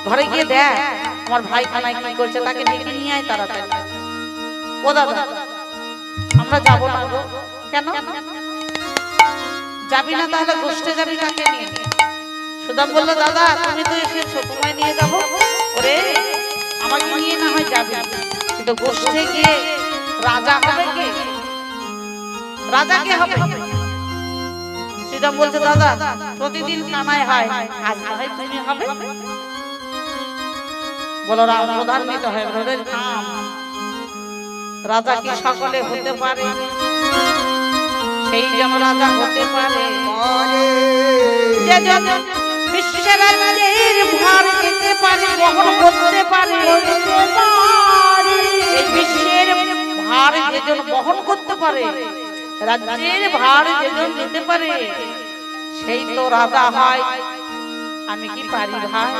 ঘরে গিয়ে দেখ আমার ভাই কানাই কি করছে, তাকে ডেকে নিয়ে আয় তাড়াতাড়ি। ও দাদা আমরা যাবো না গো। কেন যাবি না? তাহলে গোষ্ঠে যাবি কাকে নিয়ে? সুদাম বললো দাদা তুমি তো এসেছো, তোমায় নিয়ে যাবো। ওরে আমাকে নিয়ে না হয় যাবে, কিন্তু গোষ্ঠে গিয়ে রাজা হবে কে? রাজা কে হবে? সুদাম বলছে দাদা প্রতিদিন কানাই হয়, আজ না হয় তুমি হবে। বলো রাম প্রধান্বিত হয় রোদের কাম, রাজা কি সকলে হতে পারে? সেই যেন রাজা হতে পারে যে বিশ্বের রাজ্যের ভার পেতে পারে, বহন করতে পারে। এই বিশ্বের ভার যেজন বহন করতে পারে, রাজ্যের ভার যেজন নিতে পারে, সেই তো রাজা হয়। আমি কি পারি ভাই?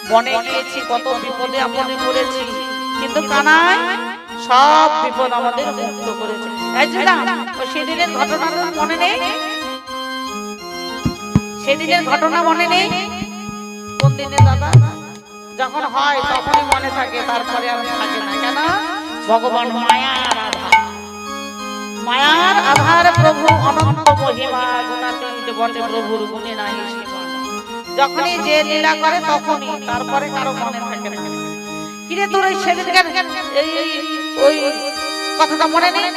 বনে গিয়েছি, কত বিপদে আপদে পড়েছি, কিন্তু কানাই সব বিপদ আমাদের মুক্ত করেছে। সেদিনের ঘটনা মনে নেই? সেদিনের ঘটনা মনে নেই? কোন দিনে দাদা? যখন হয় তখনই মনে থাকে, তারপরে আর থাকে না। কেন? ভগবান মায়ার আধার, মায়ার আধার প্রভু অনন্ত মহিমা, গুণাতীত বটে প্রভুর গুণে নাই সীমা। যখনই যে লীলা করে তখনই, তারপরে কারো মনে থাকে না। কিরে তোর এই সেদিনকার ওই কথাটা মনে নেই?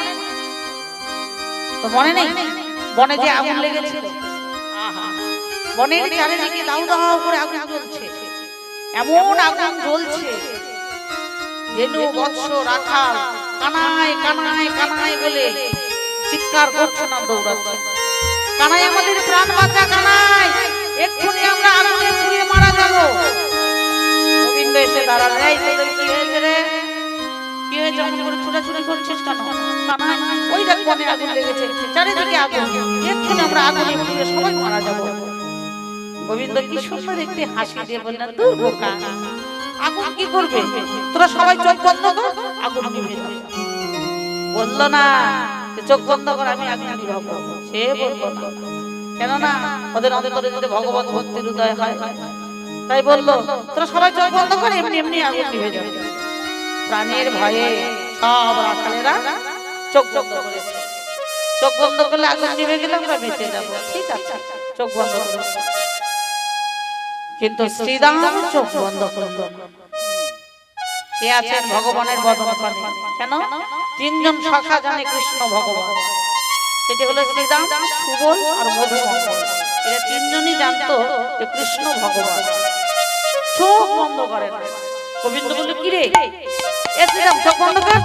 তো মনে নেই? বনে যে আগুন লেগেছিল, বনের চারিদিকে দাউ দাউ করে আগুন জ্বলছে, এমন আগুন জ্বলছে ধেনু বৎস রাখাল কানাই কানাই কানাই বলে চিৎকার করছে না, দৌড়াচ্ছে। কানাই আমাদের প্রাণ বাঁচা, কানাই এক্ষুনি আমরা আগুনে পুড়িয়ে মারা যাব। গোবিন্দ এসে দাঁড়াল, এই তোদের কি হয়েছে রে? কি হয়েছে? অমন করে ছুটাছুটি করছিস কেন? কানাই ওই দেখ বনে আগুন লেগেছে, চারিদিকে আগুন, এক্ষুনি আমরা আগুনে পুড়িয়ে সবাই মারা যাব। গোবিন্দ কি সুন্দর একটি হাসি দিয়ে বললেন, দূর বোকা, আগুন কি করবে? তোরা সবাই চোখ বন্ধ কর, আগুন নিভে যাবে। বললো না চোখ বন্ধ কর, আমি আগুন নিভাবো। সে বললো না, কেননা ওদের অন্তরে যদি ভগবত ভক্তির উদয় হয়, তাই বললো তোরা সবাই চোখ বন্ধ কর, এমনি এমনি আগুন নিভে যাবে। প্রাণের ভয়ে সব রাখালেরা চোখ বন্ধ করেছে। চোখ বন্ধ করলে আগুন নিভে গেলে আমরা বেঁচে যাবো, ঠিক আছে চোখ বন্ধ করেছে। কিন্তু শ্রীরাম চোখ বন্ধ করলো। সে আছেন ভগবানের বদন পানে। কেন? তিনজন শাখা জানে কৃষ্ণ ভগবান, সেটি হলো শ্রীরাম, সুবল আর মধুমঙ্গল। এরা তিনজনই জানতো যে কৃষ্ণ ভগবান। চোখ বন্ধ করে না। গোবিন্দ বলল কি রে, এ শ্রীরাম চোখ বন্ধ কর,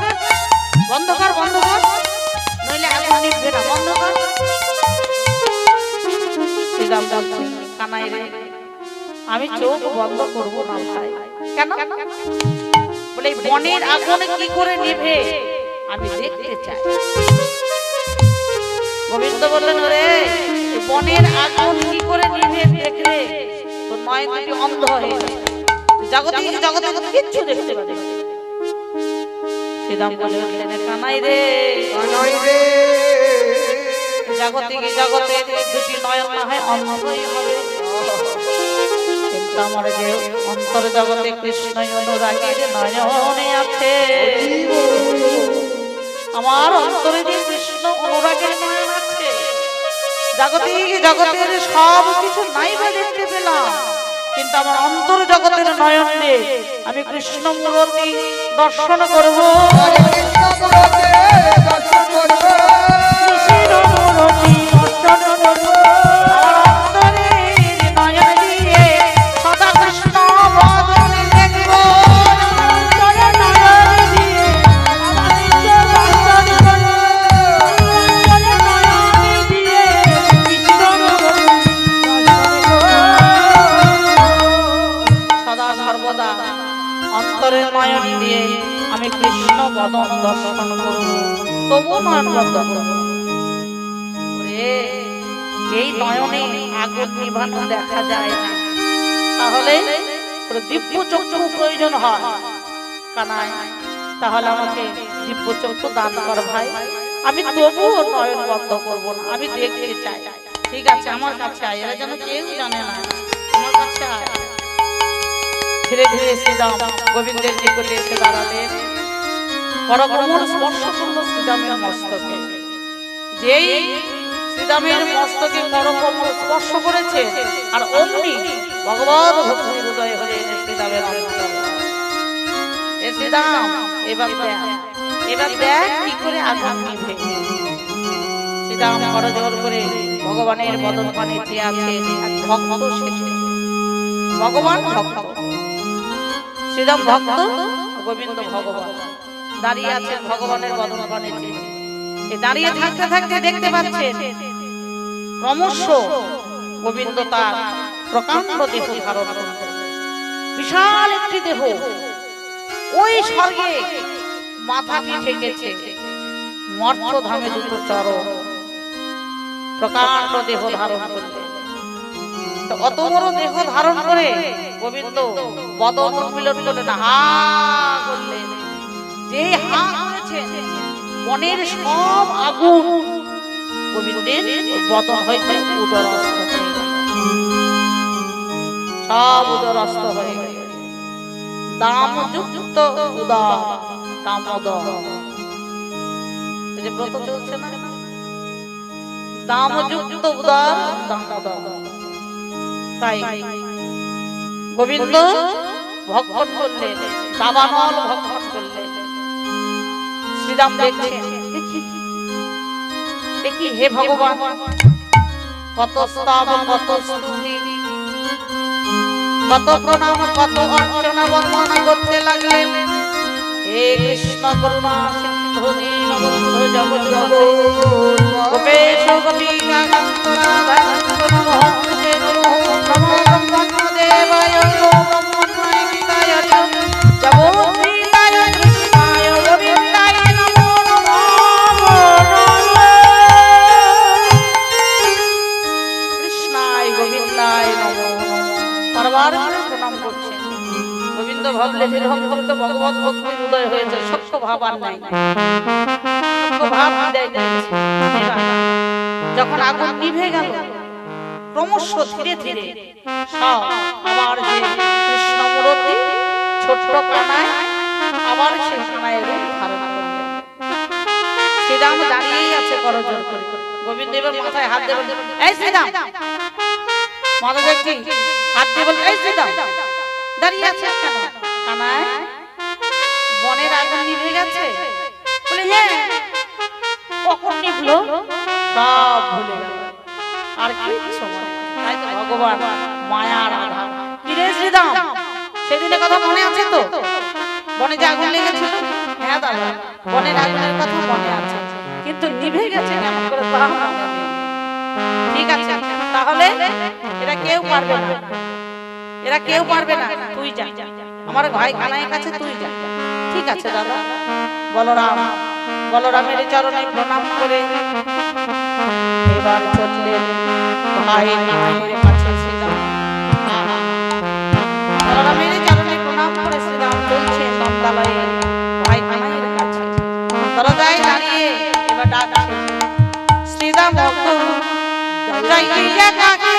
বন্ধ কর, বন্ধ কর, নইলে আগুন নিভবে না, বন্ধ কর। শ্রীরাম বলছে কানাই রে আমি চোখ বন্ধ করবো না ভাই। কেন? বলে বনের আগুন কি করে নিভে আমি দেখতে চাই। গোবিন্দ বললেন ওরে বনের আগুন কি করে নিভে দেখলে তোর নয়ন দুটি অন্ধ হয়ে যাবে, জগতে জগতে কিচ্ছু দেখতে পাবে না। শ্রীরাম বললেন কানাই রে, কানাই রে, জগতে জগতে দুটি নয়ন না হয় অন্ধই হবে, কিন্তু আমার যে অন্তর জগতে কৃষ্ণ অনুরাগের নয়নে আছে, আমার অন্তরে যে কৃষ্ণ অনুরাগের নয়ন আছে, জগতে জগতের সব কিছু নাই বা দেখতে পেলাম, কিন্তু আমার অন্তর জগতের নয়ন দিয়ে আমি কৃষ্ণ মূর্তি দর্শন করব। অন্তরের নয়ন দিয়ে আমি কৃষ্ণ বদন দর্শন করব, তবু নয়ন বন্ধ করব। এই নয়নে আগুন নিভানো দেখা যায় না, তাহলে দিব্য চক্ষু প্রয়োজন হয়। কানাই তাহলে আমাকে দিব্য চক্ষু দান কর ভাই, আমি তবুও নয়ন বন্ধ করব না, আমি দেখতে চাই। ঠিক আছে আমার কাছে আয়, এরা যেন কেউ জানে না, আমার কাছে আয়। ধীরে ধীরে শ্রীরাম গোবিন্দের নিকটে এসে দাঁড়ালেন। করকমল স্পর্শ করল শ্রীরামের মস্তকে। যেই শ্রীরামের মস্তকে করকমল স্পর্শ করেছে আর অমনি ভগবত ভক্তি হৃদয় হয়ে শ্রীরামের অন্তরে। এ শ্রীরাম এবার দেখ কি করে আগুন নিভে। শ্রীরাম করজোড় করে ভগবানের বদন পানে চেয়ে আছে ভক্ত শেষে। ভগবান ভক্ত, শ্রীরাম ভক্ত, গোবিন্দ ভগবান দাঁড়িয়ে আছেন ভগবানের বদন পানে চেয়ে। দাঁড়িয়ে থাকতে থাকতে দেখতে পাচ্ছেন ক্রমশ গোবিন্দ তার প্রকাণ্ড দেহ ধারণ করলেন। বিশাল একটি দেহ, ওই স্বর্গে মাথাটি ঠেকেছে, মর্ত্যধামে দুটো চরণ, প্রকাণ্ড দেহ ধারণ করলেন। অত বড় দেহ ধারণ করে গোবিন্দ বদন উন্মিলন করলেন, হা করলেন। যে হা করেছেন বনের সব আগুন গোবিন্দের বদন হইতে উদরস্থ হয়ে গেল, সব উদরস্থ হয়ে গেল। দামযুক্ত উদর, দামোদর, যে ব্রত চলছে না, দামযুক্ত উদর দামোদর। তাই গোবিন্দ ভক্ষণ করলেন, দাবানল ভক্ষণ করলেন। শ্রীরাম দেখছেন, দেখি হে ভগবান, কত স্তব, কত স্তুতি, কত প্রণাম, কত অর্চনা বন্দনা করতে লাগলেন। হে কৃষ্ণ করুণা সিন্ধু দীনবন্ধু জগৎপতে গোপেশ গোপিকা কান্ত রাধা কান্ত নমঃ নমো ব্রহ্মদেবায় ব্রহ্মণ্যয় গীতায় জগৎপতায় কৃষ্ণায় গোবিন্দায় নমো নমঃ। কৃষ্ণায় গোবিন্দায় নমো নমঃ। বারবার প্রণাম করছেন। গোবিন্দ ভাবলে ভক্ত ভগবত ভক্তির উদয় হয়েছে, সত্য ভাব আর নাই, সত্য ভাব বিদায় দিয়েছে। যখন আগুন নিভে গেল, ক্রমশ ধীরে ধীরে সব আবার যে কৃষ্ণমূর্তি ছোট্ট কানায় আবার সে কানায় রূপ ধারণ করলেন। শ্রীরাম দাঁড়িয়েই আছে করজোড় করে। গোবিন্দ এবার মাথায় হাত দেবেন, এই শ্রীরাম, মাথা দেখছি হাত দিয়ে বললেন, এই শ্রীরাম দাঁড়িয়ে আছে কেন? কানায় বনের আগুন নিভে গেছে। বলে হ্যাঁ, কখন নিভলো? সব ভুলে গেল, আর কিচ্ছু না। তাই তো ভগবান মায়ার আধার। কি রে শ্রীরাম, সেদিনের কথা মনে আছে তো? বনে যে আগুন লেগেছিল? হ্যাঁ দাদা, বনের আগুনের কথা মনে আছে, কিন্তু নিভে গেছে কেমন করে তা মনে নেই। ঠিক আছে, তাহলে এরা কেউ পারবে না, এরা কেউ পারবে না, তুই যা, আমার ভাই কানাইয়ের কাছে তুই যা। ঠিক আছে দাদা। বলরামের চরণে প্রণাম করে এবার চললেন ভাই কানাইয়ের কাছে। শ্রীরাম বলরামের চরণে প্রণাম করে শ্রীরাম চলছেন নন্দালয়ে ভাই কানাইয়ের কাছে। দরজায় দাঁড়িয়ে এবার ডাকছেন, শ্রীরাম যাইয়া কাকে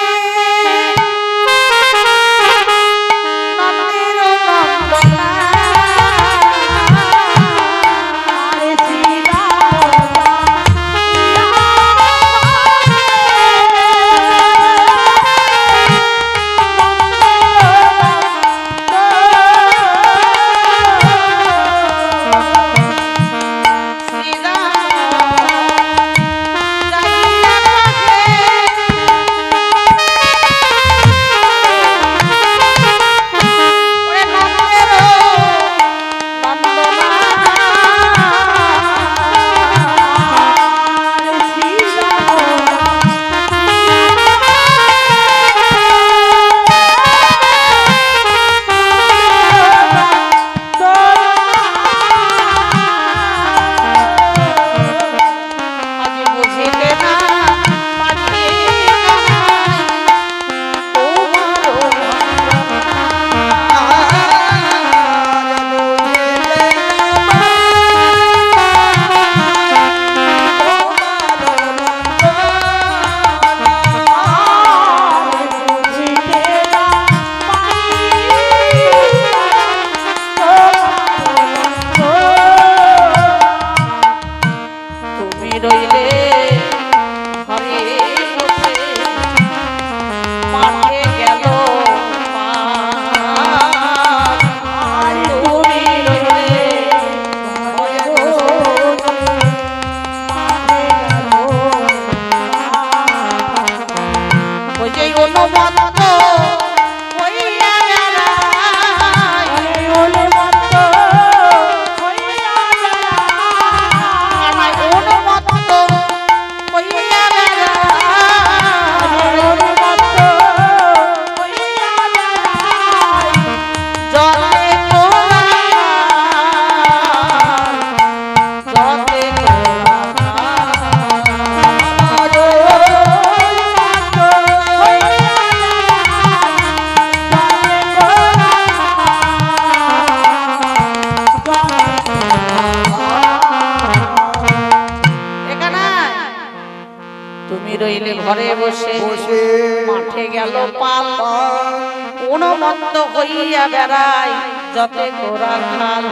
উন্মত্ত হইয়া বেড়াই যত গোরা খাল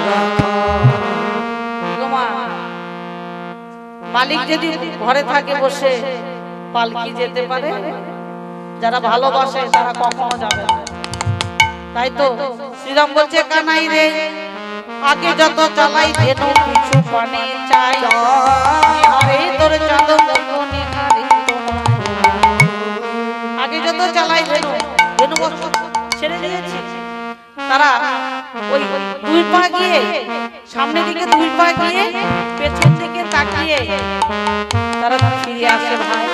মালিক যদি ঘরে থাকে বসে পালকি যেতে পারে? যারা ভালোবাসে তারা কখনো যাবে না। তাই তো শ্রীরাম বলছে কানাই রে আগে যত চালাই ধেনু পিছু পানে চাই আরে তোর চাঁদ মনে হারে আগে যত চালাই ধেনু ধেনু ছেড়ে দিয়েছে তারা ওই দুই পা গিয়ে সামনের দিকে দুই পা গিয়ে পেছন দিকে তাকিয়ে তারা ফিরে আসে। ভাই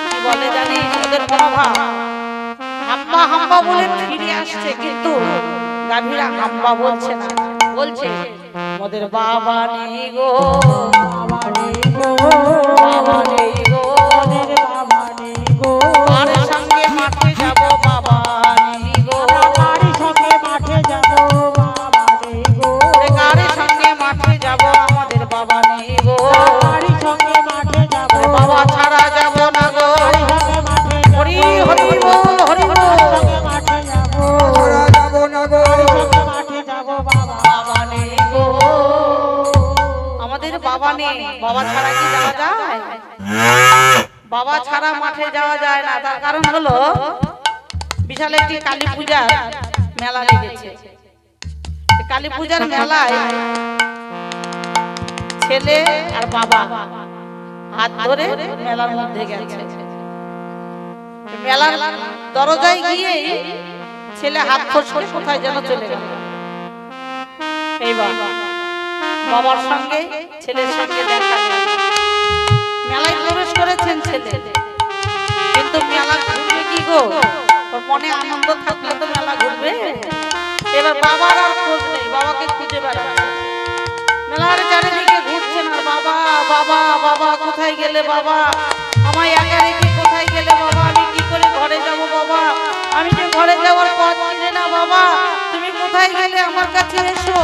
কি বলে জানি ওদের মনোভাব হাম্বা হাম্বা বলে ফিরে আসছে, কিন্তু গাভীরা হাম্বা বলছে না, বলছে মোদের বাবা নেই গো বাবা নেই গো বাবা নেই গো বাবা নেই গো আর সঙ্গে মাঠে যাব বাবা নেই গো আর সঙ্গে মাঠে যাব বাবা নেই গো গাড়ি সঙ্গে মাঠে যাব আমাদের বাবা নেই গো গাড়ি সঙ্গে মাঠে যাব বাবা ছাড়া যাব না গো হরি হরি বল হরি বল মাঠে যাব ছাড়া যাব না গো মাঠে যাব বাবা বাবা নেই গো আমাদের বাবা নেই। বাবা ছাড়া কি যাওয়া যায়? বাবা ছাড়া মাঠে যাওয়া যায় না। তার কারণ হলো বিশাল একটি কালী পূজার মেলা লেগেছে। কালী পূজার মেলায় ছেলে আর বাবা হাত ধরে মেলার মধ্যে গেছে। মেলার দরজায় গিয়ে ছেলে হাত ফসকে কোথায় যেন চলে গেল। এইবার বাবার সঙ্গে ছেলের সঙ্গে দেখা মেলায় প্রবেশ করেছেন ছেলে, কিন্তু মেলা ঘুরবে কি গো? ওর মনে আনন্দ থাকলে তো মেলা ঘুরবে। এবার বাবার আর খোঁজ নেই, বাবাকে খুঁজে বেড়াচ্ছে মেলার চারিদিকে ঘুরছেন আর বাবা বাবা বাবা কোথায় গেলে বাবা? আমায় একা রেখে কোথায় গেলে বাবা? আমি কি করে ঘরে যাব বাবা? আমি যে ঘরে যাওয়ার পথ চিনি না বাবা, তুমি কোথায় গেলে? আমার কাছে এসো।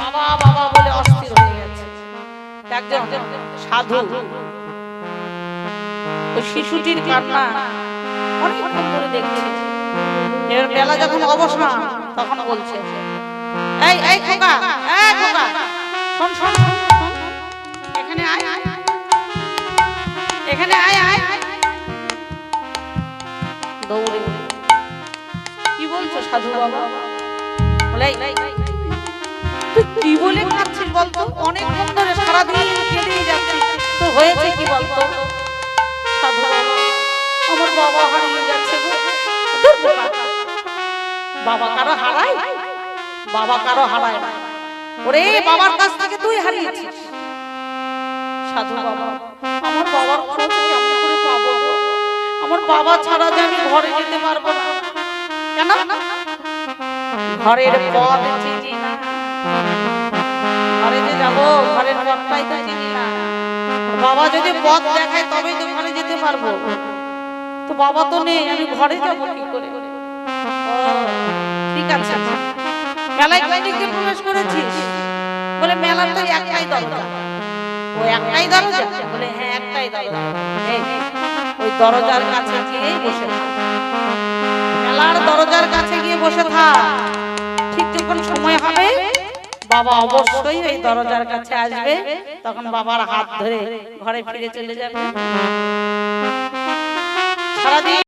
বাবা বাবা বলে অস্থির হয়ে গেছে। একজন সাধু ওই শিশুটির কান্না অনেকক্ষণ ধরে দেখছে। এর বেলা যখন অবসান তখন বলছে এই এই খোকা এই খোকা শোন শোন শোন এখানে আয় এখানে আয় আয়। দৌড়ে কি বলছো সাধু বাবা? বলে তুই কি বলে কাঁদছিস বলতো? অনেকক্ষণ ধরে সারাদিন কেঁদেই যাচ্ছিস, তো হয়েছে কি বলতো? সাধু বাবা আমার বাবা হারিয়ে যাচ্ছে গো। বাবা কারো হারায়? বাবা কারো হারায় না। ওরে বাবার কাছ থেকে তুই হারিয়েছিস। সাধু বাবা আমার বাবার খোঁজ কেমন করে পাবো? আমার বাবা ছাড়া যে আমি ঘরে যেতে পারবো না। কেন? ঘরের পথ চিনি না। ঘরে যে যাবো ঘরের পথটাই তো চিনি না। বাবা যদি পথ দেখায় তবেই তো ঘরে যেতে পারবো। তো বাবা তো নেই, আমি ঘরে যাবো কি করে? ঠিক আছে মেলায় কোন দিকে প্রবেশ করেছিস? বলে মেলার তো একটাই দরজা। ও একটাই দরজা? বলে হ্যাঁ একটাই দরজা। ওই দরজার কাছে গিয়ে বসে থাক, মেলার দরজার কাছে গিয়ে বসে থাক। ঠিক যখন সময় হবে বাবা অবশ্যই ওই দরজার কাছে আসবে, তখন বাবার হাত ধরে ঘরে ফিরে চলে যাবে। সারাদিন